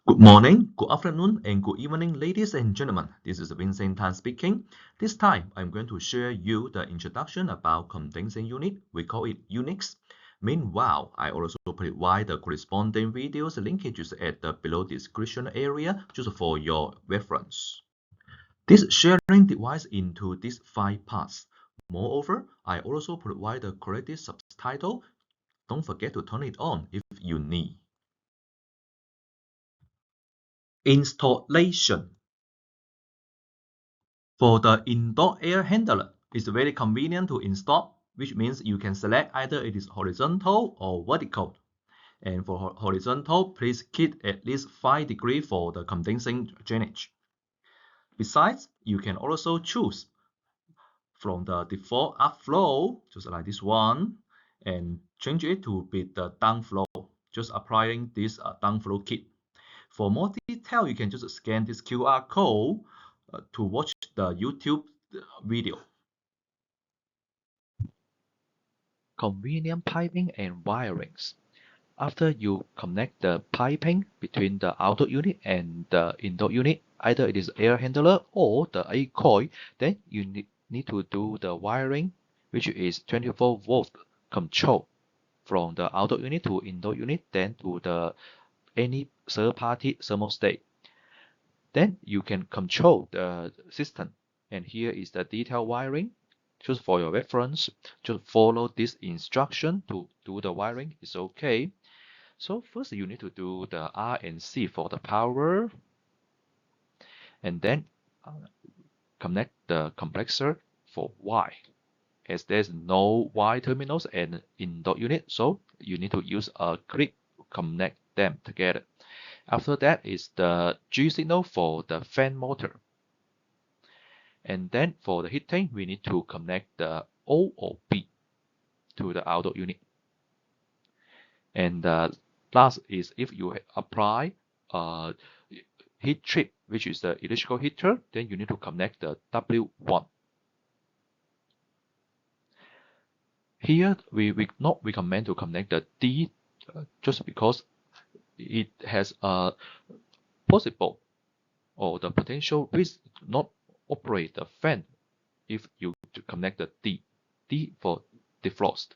Good morning, good afternoon, and good evening, ladies and gentlemen. This is Vincent Tan speaking. This time, I'm going to share you the introduction about condensing unit. We call it Unix. Meanwhile, I also provide the corresponding videos linkages at the below description area just for your reference. This sharing divides into these 5 parts. Moreover, I also provide the corrected subtitle. Don't forget to turn it on if you need. Installation. For the indoor air handler, it's very convenient to install, which means you can select either it is horizontal or vertical. And for horizontal, please keep at least 5 degrees for the condensing drainage. Besides, you can also choose from the default upflow, just like this one, and change it to be the downflow, just applying this downflow kit. For more detail, you can just scan this QR code to watch the YouTube video. Convenient piping and wirings. After you connect the piping between the outdoor unit and the indoor unit, either it is air handler or the A coil, then you need to do the wiring, which is 24-volt control from the outdoor unit to indoor unit, then to the any third-party thermostat. Then you can control the system. And here is the detailed wiring. Just for your reference, just follow this instruction to do the wiring. It's okay. So first you need to do the R and C for the power, and then connect the complexer for Y. As there's no Y terminals and indoor unit, so you need to use a clip to connect them together. After that is the G signal for the fan motor. And then for the heating, we need to connect the O or B to the outdoor unit. And last is if you apply a heat treat, which is the electrical heater, then you need to connect the W1. Here, we not recommend to connect the D just because it has a possible or the potential risk not operate the fan if you connect the D for defrost.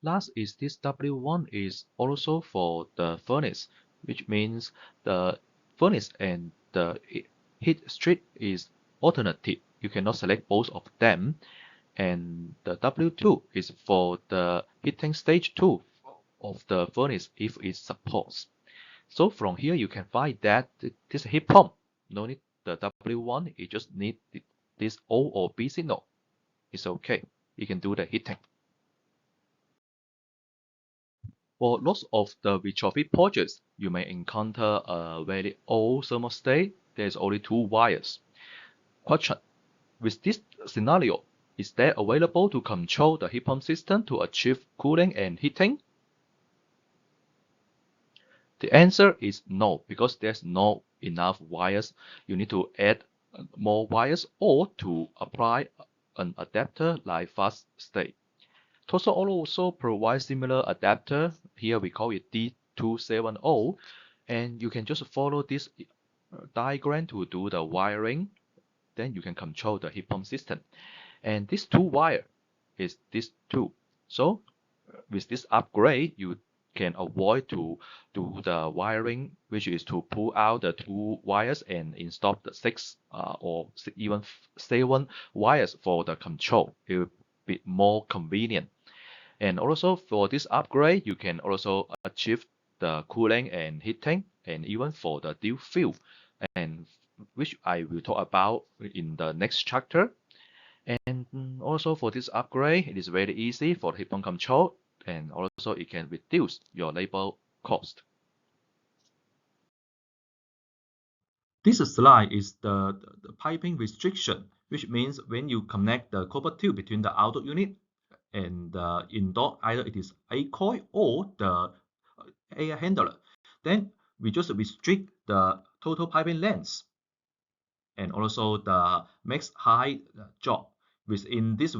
Last is this W1 is also for the furnace, which means the furnace and the heat street is alternative. You cannot select both of them. And the W2 is for the heating stage 2 of the furnace if it supports. So from here you can find that this heat pump no need the W1, you just need this O or B signal. It's okay. You can do the heating. For lots of the retrofit projects, you may encounter a very old thermostat. There's only 2 wires. Question: with this scenario, is that available to control the heat pump system to achieve cooling and heating? The answer is no, because there's not enough wires. You need to add more wires or to apply an adapter like fast state. Toso also provides similar adapter. Here we call it D270, and you can just follow this diagram to do the wiring. Then you can control the heat pump system. And this 2 wire is this 2. So with this upgrade, you can avoid to do the wiring, which is to pull out the 2 wires and install the 6 or even 7 wires for the control. It will be more convenient. And also for this upgrade, you can also achieve the cooling and heating, and even for the deep fill, and which I will talk about in the next chapter. And also for this upgrade, it is very easy for heat pump control, and also it can reduce your labor cost. This slide is the piping restriction, which means when you connect the copper tube between the outdoor unit and the indoor, either it is A coil or the air handler, then we just restrict the total piping length and also the max height drop. Within this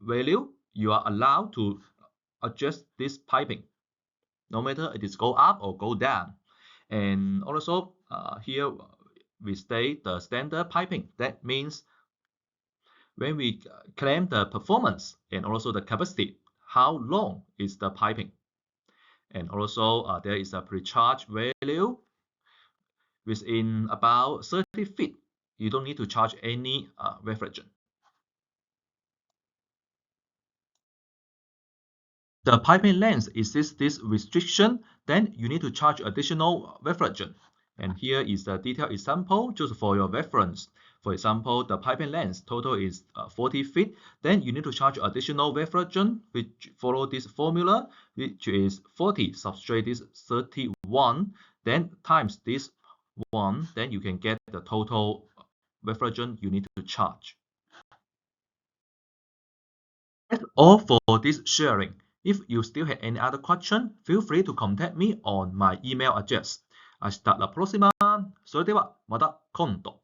value, you are allowed to adjust this piping. no matter it is go up or go down. And also here we state the standard piping. That means when we claim the performance and also the capacity, how long is the piping. And also there is a pre-charge value within about 30 feet. You don't need to charge any refrigerant. The piping length exceeds this restriction, then you need to charge additional refrigerant. And here is a detailed example just for your reference. For example, the piping length total is 40 feet. Then you need to charge additional refrigerant, which follow this formula, which is 40 subtract this 31, then times this 1, then you can get the total refrigerant you need to charge. That's all for this sharing. If you still have any other question, feel free to contact me on my email address. Hasta la próxima. それではまた今度。